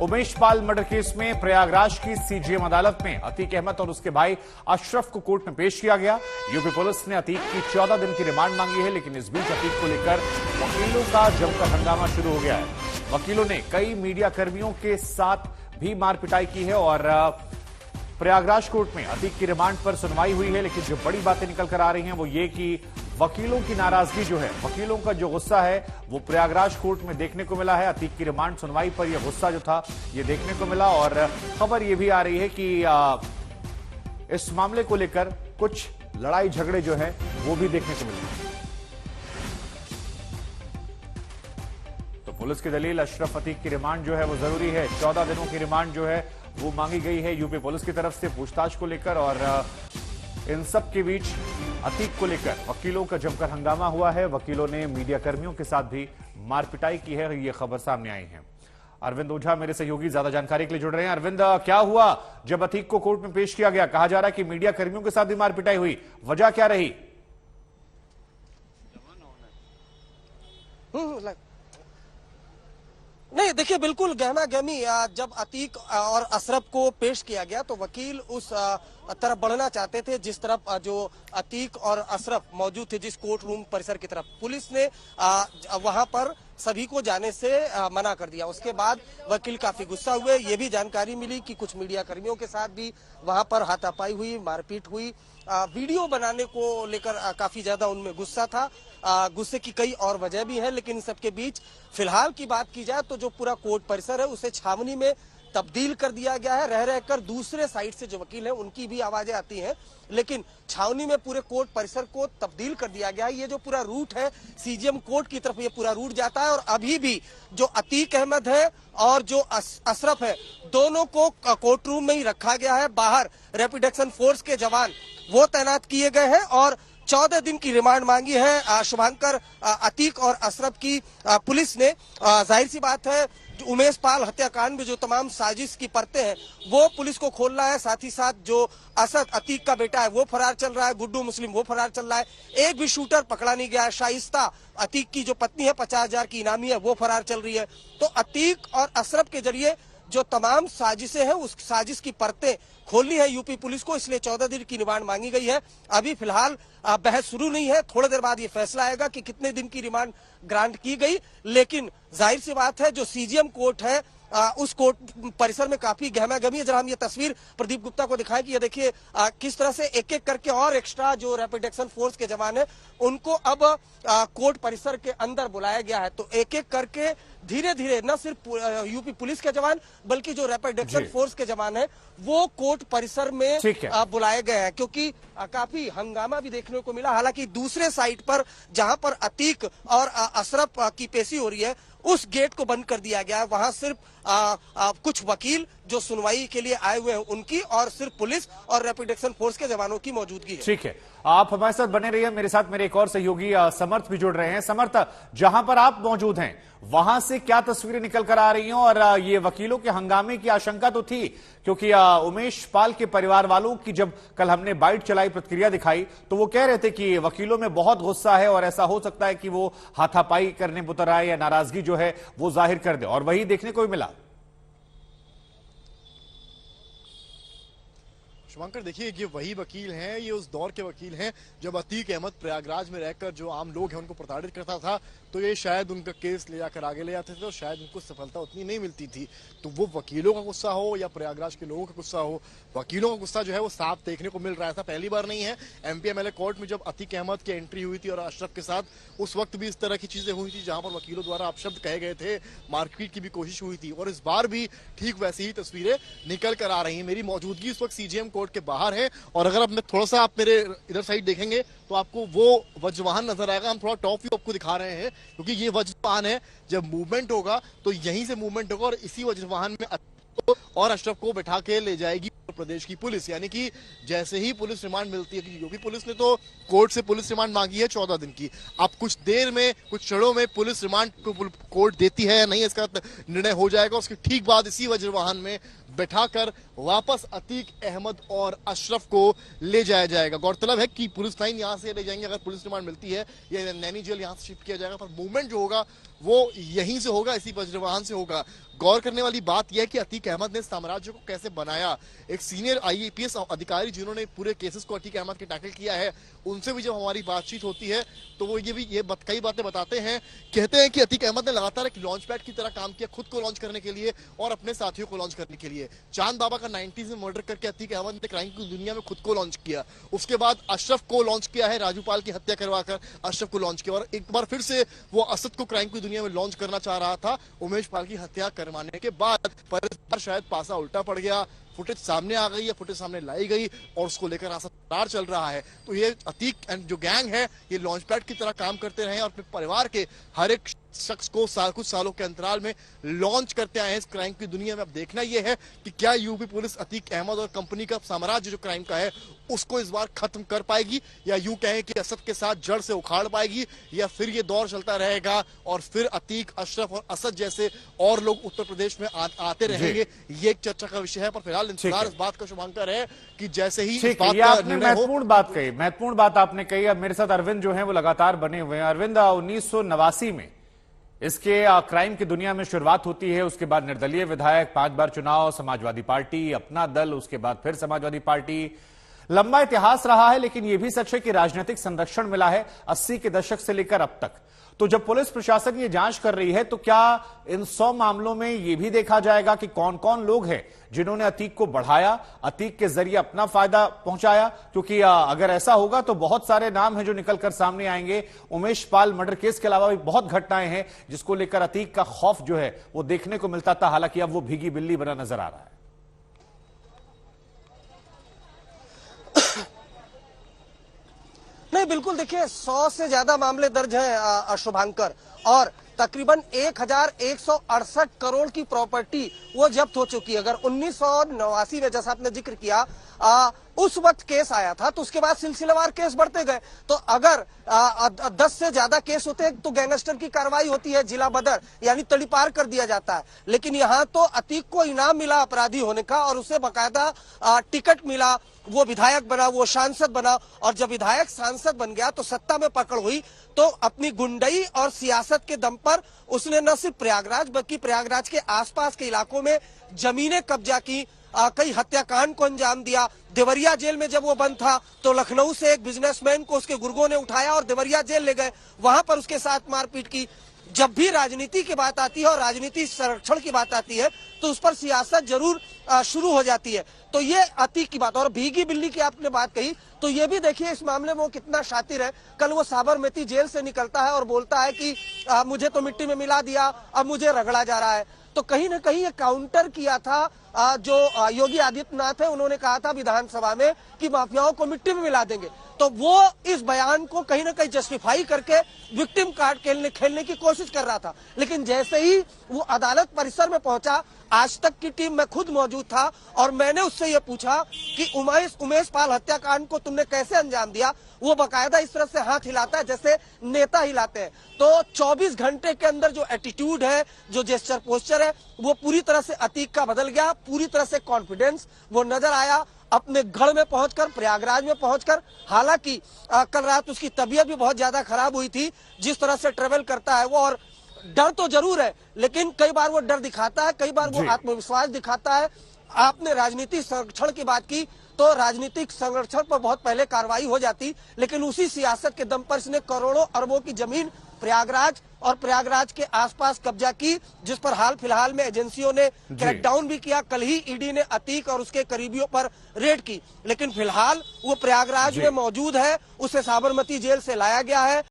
Umesh Pal murder case में प्रयागराज की CGM अदालत में अतीक अहमद और उसके भाई अशरफ को कोर्ट में पेश किया गया। यूपी पुलिस ने अतीक की 14 दिन की रिमांड मांगी है, लेकिन इस बीच अतीक को लेकर वकीलों का जमकर हंगामा शुरू हो गया है। वकीलों ने कई मीडिया कर्मियों के साथ भी मारपिटाई की है और प्रयागराज कोर्ट में अतीक की रिमांड पर सुनवाई हुई है। लेकिन जो बड़ी बातें निकल कर आ रही हैं वो ये कि वकीलों की नाराजगी जो है, वकीलों का जो गुस्सा है वो प्रयागराज कोर्ट में देखने को मिला है। अतीक की रिमांड सुनवाई पर यह गुस्सा जो था ये देखने को मिला और खबर यह भी आ रही है कि इस मामले को लेकर कुछ लड़ाई झगड़े जो है वो भी देखने को मिले। तो पुलिस की दलील अशरफ अतीक की रिमांड जो है वो जरूरी है। 14 दिनों की रिमांड जो है वो मांगी गई है यूपी पुलिस की तरफ से पूछताछ को लेकर और इन सब के बीच अतीक को लेकर वकीलों का जमकर हंगामा हुआ है। वकीलों ने मीडिया कर्मियों के साथ भी मारपिटाई की है, ये खबर सामने आई है। अरविंद ओझा मेरे सहयोगी ज्यादा जानकारी के लिए जुड़ रहे हैं। अरविंद, क्या हुआ जब अतीक को कोर्ट में पेश किया गया? कहा जा रहा है कि मीडिया कर्मियों के साथ भी मारपिटाई हुई, वजह क्या रही? नहीं, देखिए, बिल्कुल गहमा गहमी। जब अतीक और अशरफ को पेश किया गया तो वकील उस तरफ बढ़ना चाहते थे जिस तरफ जो अतीक और अशरफ मौजूद थे, जिस कोर्ट रूम परिसर की तरफ। पुलिस ने वहां पर सभी को जाने से मना कर दिया। उसके बाद वकील काफी गुस्सा हुए। ये भी जानकारी मिली कि कुछ मीडिया कर्मियों के साथ भी वहां पर हाथापाई हुई, मारपीट हुई। वीडियो बनाने को लेकर काफी ज्यादा उनमें गुस्सा था। गुस्से की कई और वजह भी है, लेकिन इन सबके बीच फिलहाल की बात की जाए तो जो पूरा कोर्ट परिसर है उसे छावनी में तब्दील कर दिया गया है। रह रहकर दूसरे साइड से जो वकील हैं उनकी भी आवाजें आती हैं, लेकिन छावनी में पूरे कोर्ट परिसर को तब्दील कर दिया गया है। ये जो पूरा रूट है सीजीएम कोर्ट की तरफ, ये पूरा रूट जाता है और अभी भी जो अतीक अहमद है और जो अशरफ है, दोनों को कोर्ट रूम में ही रखा गया है। बाहर रैपिड एक्शन फोर्स के जवान वो तैनात किए गए हैं और 14 दिन की रिमांड मांगी है शुभांकर अतीक और अशरफ की पुलिस ने। जाहिर सी बात है, उमेश पाल हत्याकांड में जो तमाम साजिश की परतें हैं वो पुलिस को खोलना है। साथ ही साथ जो असद अतीक का बेटा है वो फरार चल रहा है, गुड्डू मुस्लिम वो फरार चल रहा है, एक भी शूटर पकड़ा नहीं गया है। शाइस्ता अतीक की जो पत्नी है 50,000 की इनामी है वो फरार चल रही है। तो अतीक और अशरफ के जरिए जो तमाम साजिशें हैं उस साजिश की परतें खोलनी है यूपी पुलिस को, इसलिए 14 दिन की रिमांड मांगी गई है। अभी फिलहाल बहस शुरू नहीं है, थोड़ी देर बाद ये फैसला आएगा कि कितने दिन की रिमांड ग्रांट की गई। लेकिन जाहिर सी बात है, जो सीजीएम कोर्ट है उस कोर्ट परिसर में काफी गहमा गहमी है। जरा हम ये तस्वीर प्रदीप गुप्ता को दिखाएं कि ये देखिए किस तरह से एक एक करके और एक्स्ट्रा जो रैपिड एक्शन फोर्स के जवान है उनको अब कोर्ट परिसर के अंदर बुलाया गया है। तो एक एक करके धीरे धीरे न सिर्फ यूपी पुलिस के जवान बल्कि जो रैपिड एक्शन फोर्स के जवान है वो कोर्ट परिसर में बुलाए गए हैं, क्योंकि काफी हंगामा भी देखने को मिला। हालांकि दूसरे साइड पर जहां पर अतीक और अशरफ की पेशी हो रही है उस गेट को बंद कर दिया गया है। वहां सिर्फ कुछ वकील जो सुनवाई के लिए आए हुए हैं उनकी और सिर्फ पुलिस और रैपिड एक्शन फोर्स के जवानों की मौजूदगी है। ठीक है, आप हमारे साथ बने रहिए। मेरे साथ मेरे एक और सहयोगी समर्थ भी जुड़ रहे हैं। समर्थ, जहां पर आप मौजूद हैं वहां से क्या तस्वीरें निकल कर आ रही हैं? और ये वकीलों के हंगामे की आशंका तो थी, क्योंकि उमेश पाल के परिवार वालों की जब कल हमने बाइट चलाई, प्रतिक्रिया दिखाई, तो वो कह रहे थे कि वकीलों में बहुत गुस्सा है और ऐसा हो सकता है कि वो हाथापाई करने उतर आए या नाराजगी जो है वो जाहिर कर दे, और वही देखने को भी मिला। शुभंकर, देखिए, ये वही वकील हैं, ये उस दौर के वकील हैं जब अतीक अहमद प्रयागराज में रहकर जो आम लोग हैं उनको प्रताड़ित करता था, तो ये शायद उनका केस ले जाकर आगे ले जाते थे और शायद उनको सफलता उतनी नहीं मिलती थी। तो वो वकीलों का गुस्सा हो या प्रयागराज के लोगों का गुस्सा हो, वकीलों का गुस्सा जो है वो साफ देखने को मिल रहा था। पहली बार नहीं है, एमपी एमएलए कोर्ट में जब अतीक अहमद की एंट्री हुई थी और अशरफ के साथ, उस वक्त भी इस तरह की चीजें हुई थी जहां पर वकीलों द्वारा अपशब्द कहे गए थे, मारपीट की भी कोशिश हुई थी। और इस बार भी ठीक वैसी ही तस्वीरें निकल कर आ रही हैं। मेरी मौजूदगी इस वक्त सीजीएम कोर्ट के बाहर है और अगर आप थोड़ा सा आप मेरे इधर साइड देखेंगे तो आपको वो वज्रवाहन नजर आएगा। हम थोड़ा टॉप व्यू आपको दिखा रहे हैं क्योंकि ये वज्रवाहन है, जब मूवमेंट होगा तो यहीं से मूवमेंट होगा और इसी वज्रवाहन में और अशरफ को बैठा के ले जाएगी प्रदेश की पुलिस। यानी कि जैसे ही पुलिस रिमांड मिलती है, क्योंकि यूपी पुलिस ने तो कोर्ट से पुलिस रिमांड मांगी है 14 दिन की, अब कुछ देर में कुछ क्षणों में पुलिस रिमांड को कोर्ट देती है या नहीं इसका निर्णय हो जाएगा। उसके ठीक बाद इसी वज्रवाहन में बैठाकर वापस अतीक अहमद और अशरफ को ले जाया जाएगा। गौरतलब है कि पुलिस लाइन यहां से ले जाएंगे, अगर पुलिस रिमांड मिलती है या नैनी जेल यहां से शिफ्ट किया जाएगा, पर मूवमेंट जो होगा वो यहीं से होगा, इसी वज्रवाहन से होगा। गौर करने वाली बात यह है कि अतीक अहमद ने साम्राज्य को कैसे बनाया। एक सीनियर आईएपीएस अधिकारी जिन्होंने पूरे केसेस को अतीक अहमद के टैकल किया है, उनसे भी जब हमारी बातचीत होती है तो वो कई बातें बताते हैं। कहते हैं कि अतीक अहमद ने लगातार एक लॉन्च पैड की तरह काम किया, खुद को लॉन्च करने के लिए और अपने साथियों को लॉन्च करने के लिए। चांद बाबा का 90s में मर्डर करके अतीक अहमद ने क्राइम की दुनिया में खुद को लॉन्च किया। उसके बाद अशरफ को लॉन्च किया है, राजूपाल की हत्या करवाकर अशरफ को लॉन्च किया, और एक बार फिर से वो असद को क्राइम की दुनिया में लॉन्च करना चाह रहा था उमेश पाल की हत्या करवाने के बाद। पर इस बार शायद पासा उल्टा पड़ गया, फुटेज सामने आ गई है, फुटेज सामने लाई गई और उसको लेकर आसार चल रहा है। तो ये अतीक एंड जो गैंग है ये लॉन्च पैड की तरह काम करते रहे और अपने परिवार के हर एक शख्स को कुछ सालों के अंतराल में लॉन्च करते आए हैं इस क्राइम की दुनिया में। अब देखना यह है कि क्या यूपी पुलिस अतीक अहमद और कंपनी का साम्राज्य जो क्राइम का है उसको इस बार खत्म कर पाएगी, या यूं कहें कि असद के साथ जड़ से उखाड़ पाएगी, या फिर ये दौर चलता रहेगा और फिर अतीक, अशरफ और असद जैसे और लोग उत्तर प्रदेश में आते रहेंगे। ये एक चर्चा का विषय है, पर फिलहाल इंतजार इस बात का शुभांकर है कि जैसे ही इस बात का निर्णय हो। महत्वपूर्ण बात आपने कही। अब मेरे साथ अरविंद जो है वो लगातार बने हुए हैं। अरविंद, 1989 में इसके क्राइम की दुनिया में शुरुआत होती है, उसके बाद निर्दलीय विधायक, 5 बार चुनाव, समाजवादी पार्टी, अपना दल, उसके बाद फिर समाजवादी पार्टी। लंबा इतिहास रहा है, लेकिन यह भी सच है कि राजनीतिक संरक्षण मिला है 80 के दशक से लेकर अब तक। तो जब पुलिस प्रशासन ये जांच कर रही है तो क्या इन 100 मामलों में यह भी देखा जाएगा कि कौन कौन लोग हैं जिन्होंने अतीक को बढ़ाया, अतीक के जरिए अपना फायदा पहुंचाया? क्योंकि अगर ऐसा होगा तो बहुत सारे नाम हैं जो निकलकर सामने आएंगे। उमेश पाल मर्डर केस के अलावा भी बहुत घटनाएं हैं जिसको लेकर अतीक का खौफ जो है वो देखने को मिलता था, हालांकि अब वो भीगी बिल्ली बना नजर आ रहा है। नहीं, बिल्कुल देखिए, 100 से ज्यादा मामले दर्ज हैं शुभांकर, और तकरीबन 1168 करोड़ की प्रॉपर्टी वो जब्त हो चुकी है। अगर 1989 में जैसा आपने जिक्र किया उस वक्त केस आया था तो उसके बाद सिलसिलेवार केस बढ़ते गए। तो अगर 10 से ज्यादा केस होते हैं तो गैंगस्टर की कार्रवाई होती है, जिला बदर यानी तड़ीपार कर दिया जाता है। लेकिन यहाँ तो अतीक को इनाम मिला अपराधी होने का और उसे बकायदा टिकट मिला, वो विधायक बना, वो सांसद बना, और जब विधायक सांसद बन गया तो सत्ता में पकड़ हुई तो अपनी गुंडई और सियासत के दम पर उसने न सिर्फ प्रयागराज बल्कि प्रयागराज के आसपास के इलाकों में जमीनें कब्जा की, कई हत्याकांड को अंजाम दिया। देवरिया जेल में जब वो बंद था तो लखनऊ से एक बिजनेसमैन को उसके गुर्गों ने उठाया और देवरिया जेल ले गए, वहां पर उसके साथ मारपीट की। जब भी राजनीति की बात आती है और राजनीति संरक्षण की बात आती है तो उस पर सियासत जरूर शुरू हो जाती है। तो ये अतीक की बात। और भीगी बिल्ली की आपने बात कही तो ये भी देखिए इस मामले में वो कितना शातिर है। कल वो साबरमती जेल से निकलता है और बोलता है कि मुझे तो मिट्टी में मिला दिया, अब मुझे रगड़ा जा रहा है। तो कहीं ना कहीं ये काउंटर किया था जो योगी आदित्यनाथ है, उन्होंने कहा था विधानसभा में कि माफियाओं को मिट्टी में मिला देंगे। तो वो इस बयान को कहीं ना कहीं जस्टिफाई करके विक्टिम कार्ड खेलने की कोशिश कर रहा था। लेकिन जैसे ही वो अदालत परिसर में पहुंचा, आज तक की टीम में खुद मौजूद था और मैंने उससे ये पूछा कि उमेश पाल हत्याकांड को तुमने कैसे अंजाम दिया। वो बकायदा इस तरह से हाथ हिलाता है जैसे नेता हिलाते हैं। तो 24 घंटे के अंदर जो एटीट्यूड है, जो जेस्चर पोस्चर है, वो पूरी तरह से अतीक का बदल गया। पूरी तरह से कॉन्फिडेंस वो नजर आया अपने गढ़ में पहुंचकर, प्रयागराज में पहुंचकर। हालांकि कल रात उसकी तबीयत भी बहुत ज्यादा खराब हुई थी। जिस तरह से ट्रेवल करता है वो, और डर तो जरूर है लेकिन कई बार वो डर दिखाता है, कई बार वो आत्मविश्वास दिखाता है। आपने राजनीतिक संरक्षण की बात की तो राजनीतिक संरक्षण पर बहुत पहले कार्रवाई हो जाती, लेकिन उसी सियासत के दम पर इसने करोड़ों अरबों की जमीन प्रयागराज और प्रयागराज के आसपास कब्जा की, जिस पर हाल फिलहाल में एजेंसियों ने क्रैकडाउन भी किया। कल ही ईडी ने अतीक और उसके करीबियों पर रेड की, लेकिन फिलहाल वो प्रयागराज में मौजूद है, उसे साबरमती जेल से लाया गया है।